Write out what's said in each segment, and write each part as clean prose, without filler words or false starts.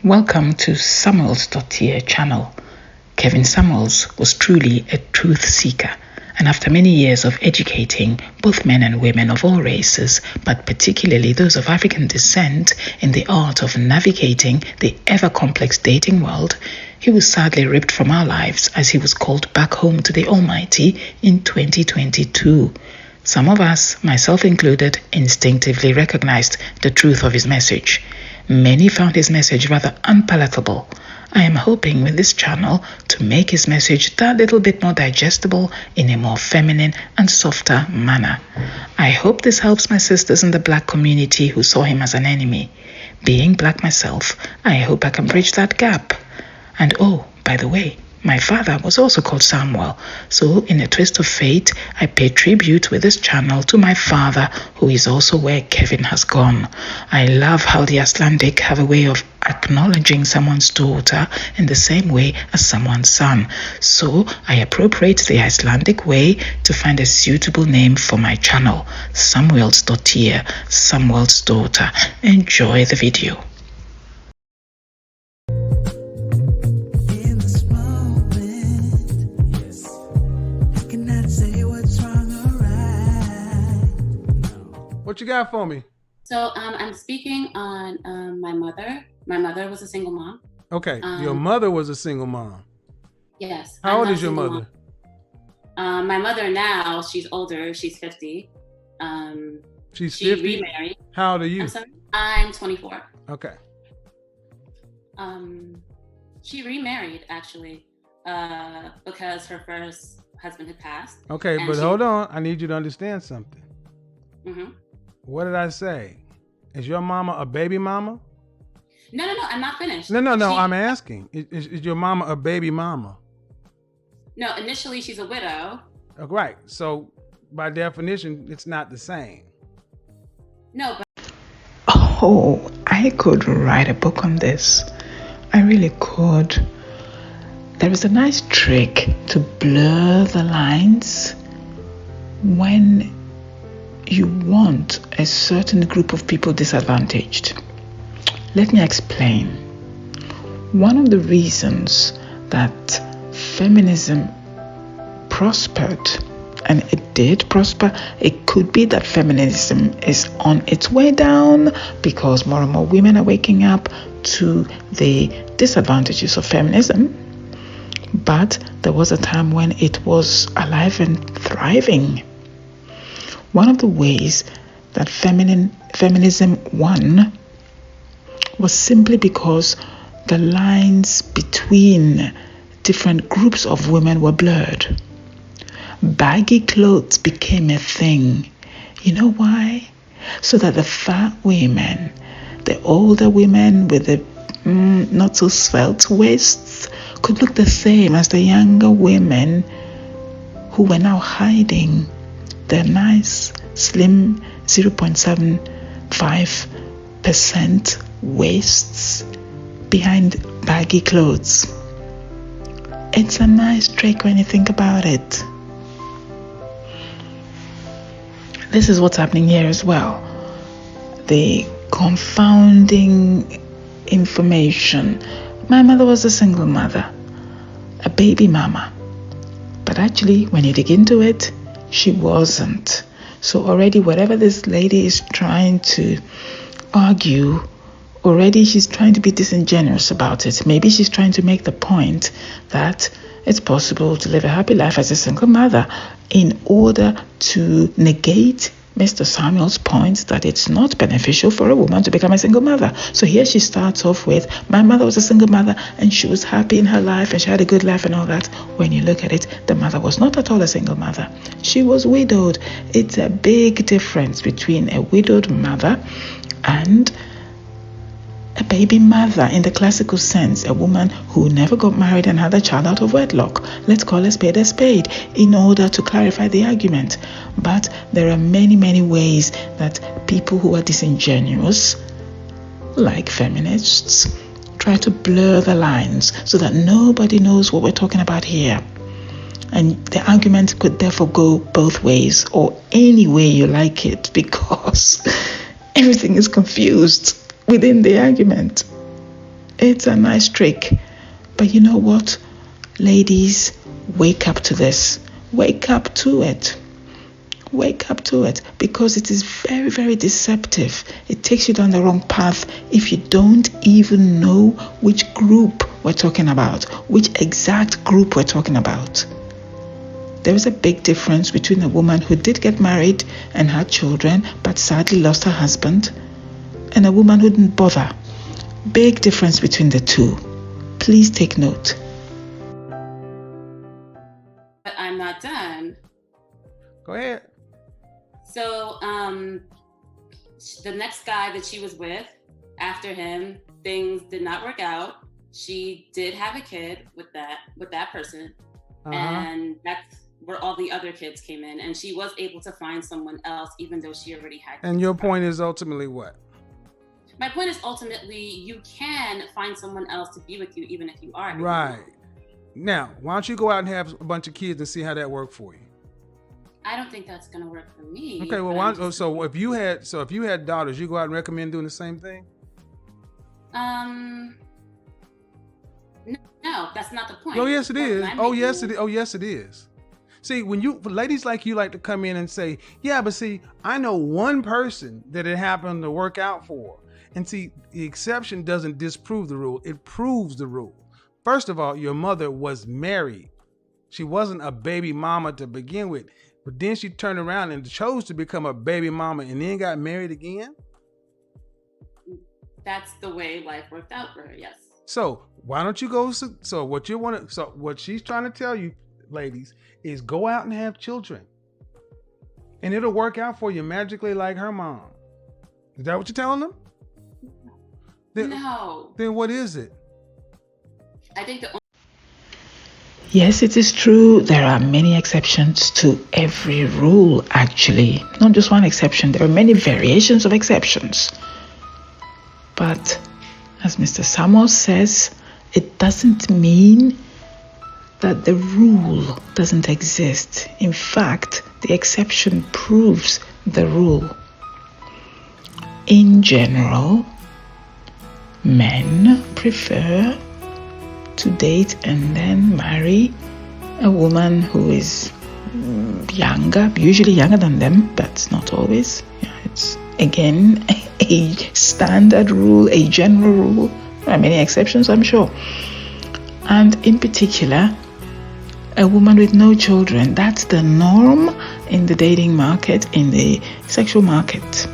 Welcome to Samuels.here channel. Kevin Samuels was truly a truth seeker, and after many years of educating both men and women of all races, but particularly those of African descent, in the art of navigating the ever-complex dating world, he was sadly ripped from our lives as he was called back home to the Almighty in 2022. Some of us, myself included, instinctively recognized the truth of his message. Many found his message rather unpalatable. I am hoping with this channel to make his message that little bit more digestible in a more feminine and softer manner. I hope this helps my sisters in the Black community who saw him as an enemy. Being Black myself, I hope I can bridge that gap. And oh, by the way, my father was also called Samuel, so in a twist of fate, I pay tribute with this channel to my father, who is also where Kevin has gone. I love how the Icelandic have a way of acknowledging someone's daughter in the same way as someone's son. So I appropriate the Icelandic way to find a suitable name for my channel, Samuels.here, Samuel's daughter. Enjoy the video. What you got for me? So I'm speaking on my mother. My mother was a single mom. Okay, your mother was a single mom. Yes. How old is your mother? My mother now, she's older. She's 50. She's 50? She remarried. How old are you? I'm sorry? I'm 24. Okay. She remarried actually because her first husband had passed. Okay, but hold on. I need you to understand something. Mm-hmm. What did I say? Is your mama a baby mama? No, I'm not finished. No, I'm asking. Is your mama a baby mama? No, initially she's a widow. Right. So by definition, it's not the same. No, but Oh, I could write a book on this. I really could. There is a nice trick to blur the lines when you want a certain group of people disadvantaged. Let me explain. One of the reasons that feminism prospered, and it did prosper, it could be that feminism is on its way down because more and more women are waking up to the disadvantages of feminism. But there was a time when it was alive and thriving. One of the ways that feminism won was simply because the lines between different groups of women were blurred. Baggy clothes became a thing. You know why? So that the fat women, the older women with the not so svelte waists could look the same as the younger women who were now hiding their nice, slim 0.75% waists behind baggy clothes. It's a nice trick when you think about it. This is what's happening here as well. The confounding information. My mother was a single mother, a baby mama. But actually, when you dig into it, she wasn't. So already whatever this lady is trying to argue, already she's trying to be disingenuous about it. Maybe she's trying to make the point that it's possible to live a happy life as a single mother in order to negate Mr. Samuel's point that it's not beneficial for a woman to become a single mother. So here she starts off with, my mother was a single mother and she was happy in her life and she had a good life and all that. When you look at it, the mother was not at all a single mother. She was widowed. It's a big difference between a widowed mother and a baby mother in the classical sense, a woman who never got married and had a child out of wedlock. Let's call a spade in order to clarify the argument. But there are many ways that people who are disingenuous, like feminists, try to blur the lines so that nobody knows what we're talking about here. And the argument could therefore go both ways or any way you like it because everything is confused within the argument. It's a nice trick. But you know what? Ladies, wake up to this. Wake up to it. Wake up to it, because it is very, very deceptive. It takes you down the wrong path if you don't even know which group we're talking about, which exact group we're talking about. There is a big difference between a woman who did get married and had children but sadly lost her husband, and a woman who didn't bother. Big difference between the two. Please take note. But I'm not done. Go ahead. So the next guy that she was with, after him, things did not work out. She did have a kid with that person. And that's where all the other kids came in. And she was able to find someone else, even though she already had kids. And your point is ultimately what? My point is ultimately you can find someone else to be with you, even if you are. Right. Now, why don't you go out and have a bunch of kids and see how that worked for you? I don't think that's gonna work for me. Okay, well, so if you had daughters, you go out and recommend doing the same thing? No, that's not the point. Oh yes, it is. Oh yes, it is. Oh yes, it is. See, when ladies like you like to come in and say, yeah, but see, I know one person that it happened to work out for. And see, the exception doesn't disprove the rule, it proves the rule. First of all, your mother was married. She wasn't a baby mama to begin with. But then she turned around and chose to become a baby mama and then got married again? That's the way life worked out for her, yes. So why don't you go? So what she's trying to tell you, ladies, is go out and have children. And it'll work out for you magically like her mom. Is that what you're telling them? No. Then what is it? I think Yes, it is true. There are many exceptions to every rule, actually. Not just one exception. There are many variations of exceptions. But as Mr. Samuel says, it doesn't mean that the rule doesn't exist. In fact, the exception proves the rule. In general, men prefer to date and then marry a woman who is younger, usually younger than them, but not always. Yeah, it's again a standard rule, a general rule. There are many exceptions, I'm sure. And in particular, a woman with no children. That's the norm in the dating market, in the sexual market.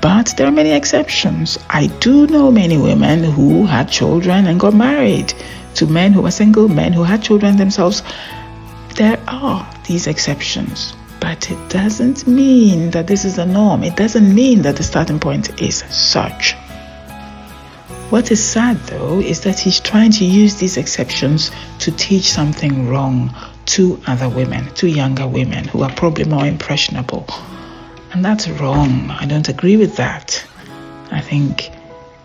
But there are many exceptions. I do know many women who had children and got married to men who were single, men who had children themselves. There are these exceptions, but it doesn't mean that this is the norm. It doesn't mean that the starting point is such. What is sad, though, is that he's trying to use these exceptions to teach something wrong to other women, to younger women who are probably more impressionable. And that's wrong. I don't agree with that. I think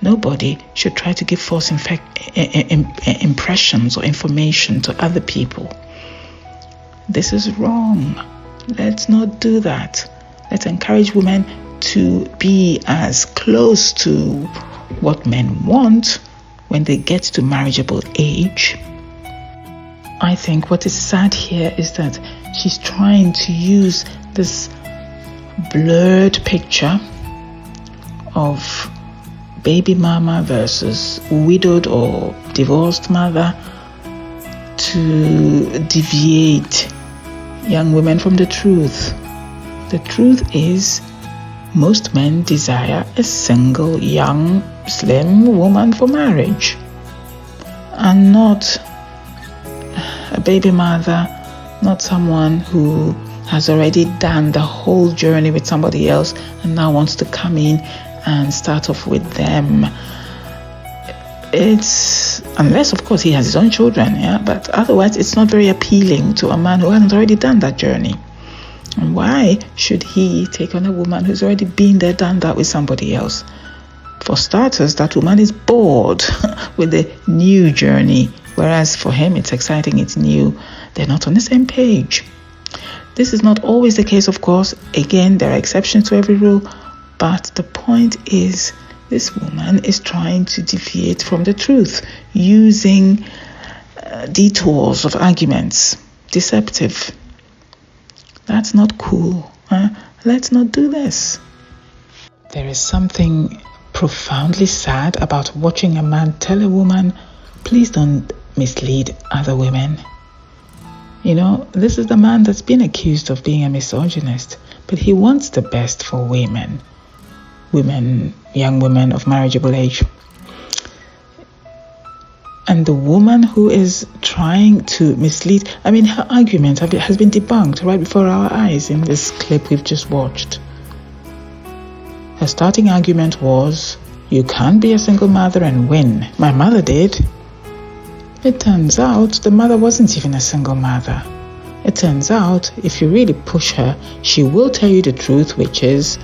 nobody should try to give false impressions or information to other people. This is wrong. Let's not do that. Let's encourage women to be as close to what men want when they get to marriageable age. I think what is sad here is that she's trying to use this blurred picture of baby mama versus widowed or divorced mother to deviate young women from the truth. The truth is, most men desire a single, young, slim woman for marriage, and not a baby mother, not someone who has already done the whole journey with somebody else and now wants to come in and start off with them. It's, unless of course he has his own children, yeah, but otherwise it's not very appealing to a man who hasn't already done that journey. And why should he take on a woman who's already been there, done that with somebody else? For starters, that woman is bored with the new journey, whereas for him it's exciting, it's new. They're not on the same page. This is not always the case, of course. Again, there are exceptions to every rule, but the point is This woman is trying to deviate from the truth using detours of arguments, deceptive. That's not cool. Let's not do this. There is something profoundly sad about watching a man tell a woman, please don't mislead other women. You know, this is the man that's been accused of being a misogynist, but he wants the best for women, young women of marriageable age. And the woman who is trying to mislead, her argument has been debunked right before our eyes in this clip we've just watched. Her starting argument was, you can't be a single mother and win. My mother did. It turns out the mother wasn't even a single mother. It turns out if you really push her, she will tell you the truth, which is,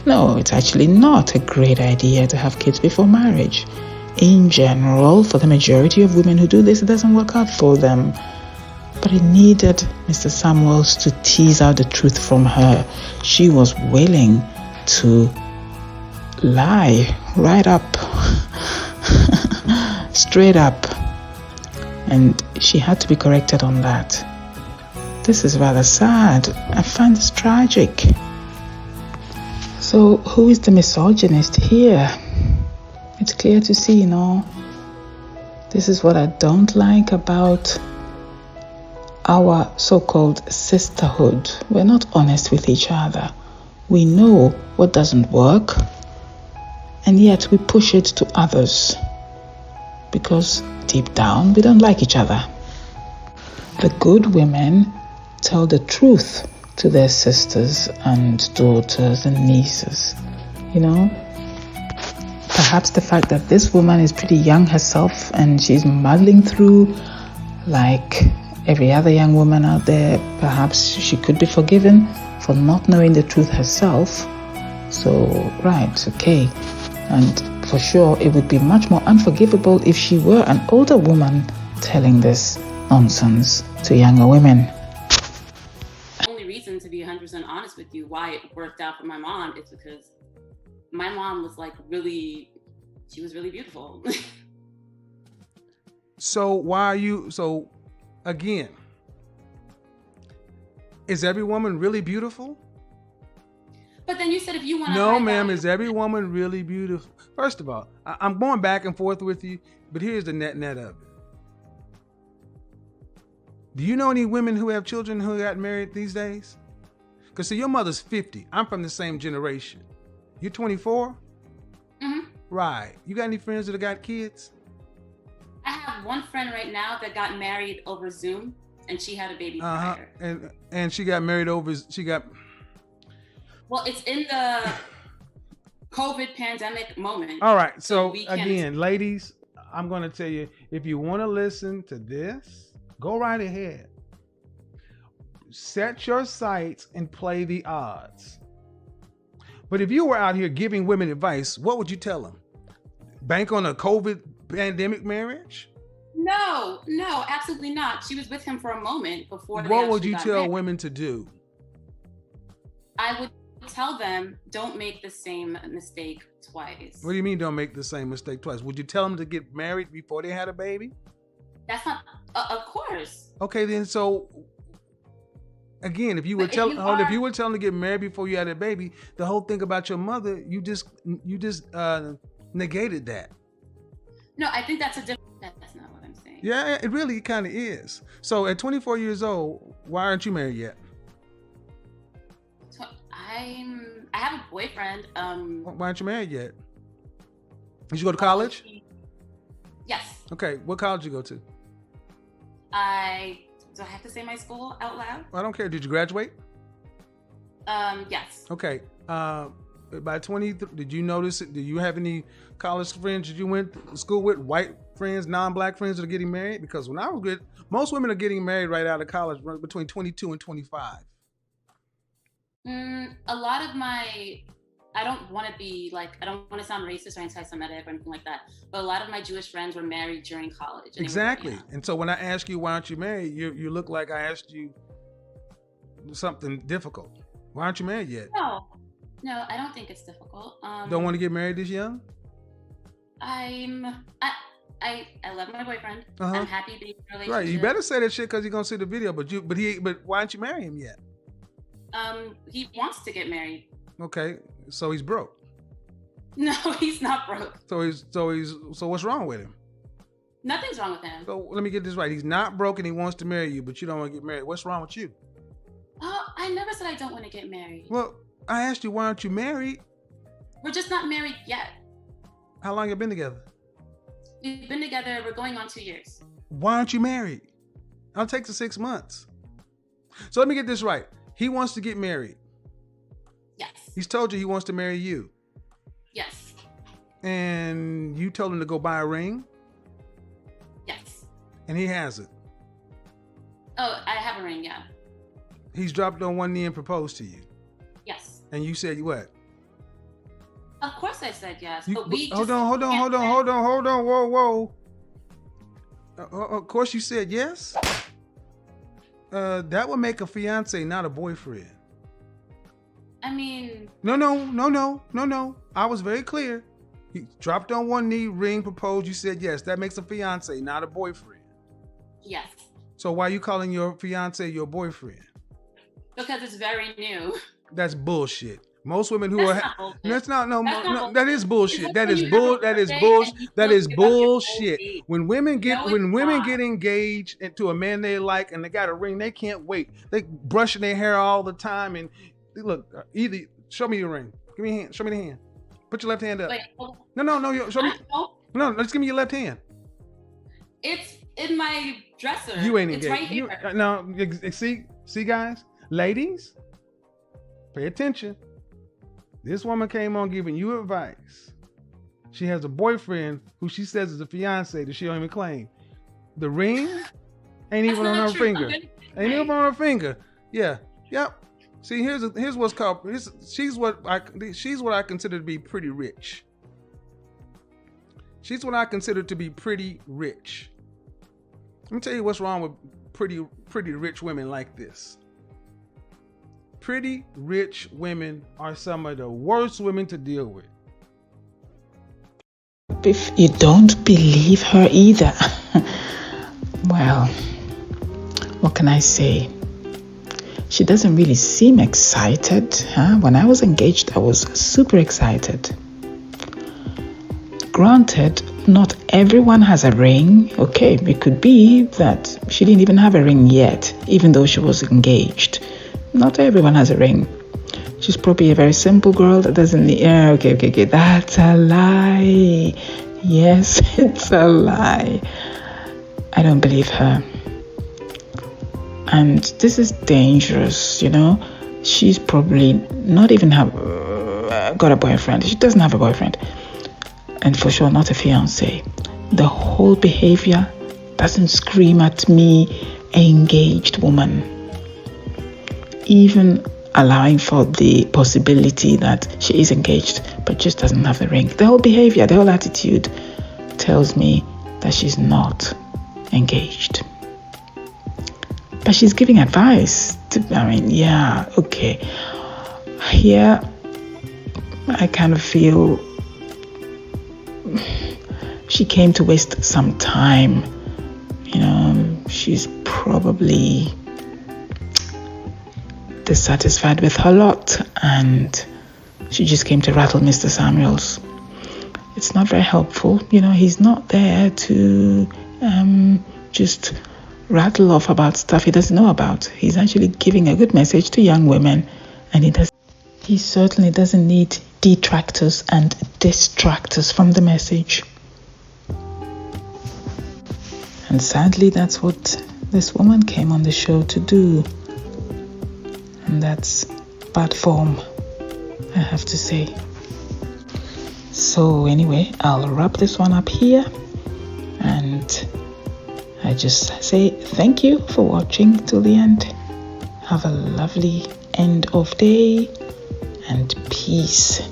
no, it's actually not a great idea to have kids before marriage. In general, for the majority of women who do this, it doesn't work out for them. But it needed Mr. Samuels to tease out the truth from her. She was willing to lie right up, straight up. And she had to be corrected on that. This is rather sad. I find this tragic. So who is the misogynist here? It's clear to see, this is what I don't like about our so-called sisterhood. We're not honest with each other. We know what doesn't work, and yet we push it to others because deep down we don't like each other. The good women tell the truth to their sisters and daughters and nieces. Perhaps the fact that this woman is pretty young herself and she's muddling through like every other young woman out there, perhaps she could be forgiven for not knowing the truth herself. So, right, okay. And for sure, it would be much more unforgivable if she were an older woman telling this nonsense to younger women. The only reason, to be 100% honest with you, why it worked out for my mom is because my mom was she was really beautiful. So again, is every woman really beautiful? But then you said if you want to... No, ma'am, is every woman really beautiful? First of all, I'm going back and forth with you, but here's the net of it. Do you know any women who have children who got married these days? Because see, your mother's 50. I'm from the same generation. You're 24? Mm-hmm. Right. You got any friends that have got kids? I have one friend right now that got married over Zoom, and she had a baby prior. And she got married over... Well, it's in the COVID pandemic moment. All right. So again, ladies, I'm going to tell you, if you want to listen to this, go right ahead. Set your sights and play the odds. But if you were out here giving women advice, what would you tell them? Bank on a COVID pandemic marriage? No, absolutely not. She was with him for a moment before. What would you tell women to do? I would tell them, don't make the same mistake twice. What do you mean don't make the same mistake twice? Would you tell them to get married before they had a baby? That's not, of course. Okay, then so again, if you were telling them to get married before you had a baby, the whole thing about your mother, you just negated that. No, I think that's that's not what I'm saying. Yeah, it really kind of is. So at 24 years old, why aren't you married yet? I have a boyfriend. Why aren't you married yet? Did you go to college? Yes. Okay, what college did you go to? Do I have to say my school out loud? I don't care. Did you graduate? Yes. Okay. By 20, did you notice it? Did you have any college friends that you went to school with, white friends, non-black friends that are getting married? Because when I was good, most women are getting married right out of college between 22 and 25. A lot of I don't want to sound racist or anti-Semitic or anything like that, but a lot of my Jewish friends were married during college. Exactly. And so when I ask you, why aren't you married? You look like I asked you something difficult. Why aren't you married yet? No, I don't think it's difficult. Don't want to get married this young? I love my boyfriend. Uh-huh. I'm happy being in a relationship. Right. You better say that shit because you're gonna see the video. But why don't you marry him yet? He wants to get married. Okay. So he's broke. No, he's not broke. So what's wrong with him? Nothing's wrong with him. So let me get this right. He's not broke and he wants to marry you, but you don't want to get married. What's wrong with you? Oh, I never said I don't want to get married. Well, I asked you, why aren't you married? We're just not married yet. How long you been together? We've been together, we're going on 2 years. Why aren't you married? I'll take the 6 months. So let me get this right. He wants to get married. Yes. He's told you he wants to marry you. Yes. And you told him to go buy a ring? Yes. And he has it. Oh, I have a ring, yeah. He's dropped on one knee and proposed to you. Yes. And you said what? Of course I said yes. You, but we hold just on, whoa. Of course you said yes? That would make a fiance, not a boyfriend. I mean... No. I was very clear. He dropped on one knee, ring, proposed, you said yes. That makes a fiance, not a boyfriend. Yes. So why are you calling your fiance your boyfriend? Because it's very new. That's bullshit. Most women who That's are not bullshit. that is bullshit. That is bullshit. When women get engaged to a man they like and they got a ring, they can't wait. They brushing their hair all the time and look, either show me your ring. Give me a hand. Show me the hand. Put your left hand up. Wait, No, show me. No, just give me your left hand. It's in my dresser. You ain't engaged. engaged. It's right here. No, see guys, ladies, pay attention. This woman came on giving you advice. She has a boyfriend who she says is a fiance that she don't even claim. The ring ain't even on her finger. Ain't even on her finger. Yeah. Yep. See, here's what's called. She's what I consider to be pretty rich. She's what I consider to be pretty rich. Let me tell you what's wrong with pretty rich women like this. Pretty rich women are some of the worst women to deal with. If you don't believe her either, well, what can I say? She doesn't really seem excited. When I was engaged, I was super excited. Granted, not everyone has a ring. Okay, it could be that she didn't even have a ring yet, even though she was engaged. Not everyone has a ring. She's probably a very simple girl that doesn't need... Okay. That's a lie. Yes, it's a lie. I don't believe her. And this is dangerous, you know. She's probably not even got a boyfriend. She doesn't have a boyfriend. And for sure not a fiance. The whole behavior doesn't scream at me engaged woman. Even allowing for the possibility that she is engaged but just doesn't have the ring. The whole behavior, the whole attitude tells me that she's not engaged. But she's giving advice. Okay. Here, I kind of feel she came to waste some time. You know, she's probably dissatisfied with her lot and she just came to rattle Mr. Samuels. It's not very helpful. You know, he's not there to just rattle off about stuff he doesn't know about. He's actually giving a good message to young women, and he certainly doesn't need detractors and distractors from the message. And sadly, that's what this woman came on the show to do. And that's bad form, I have to say. So anyway, I'll wrap this one up here. And I just say thank you for watching till the end. Have a lovely end of day and peace.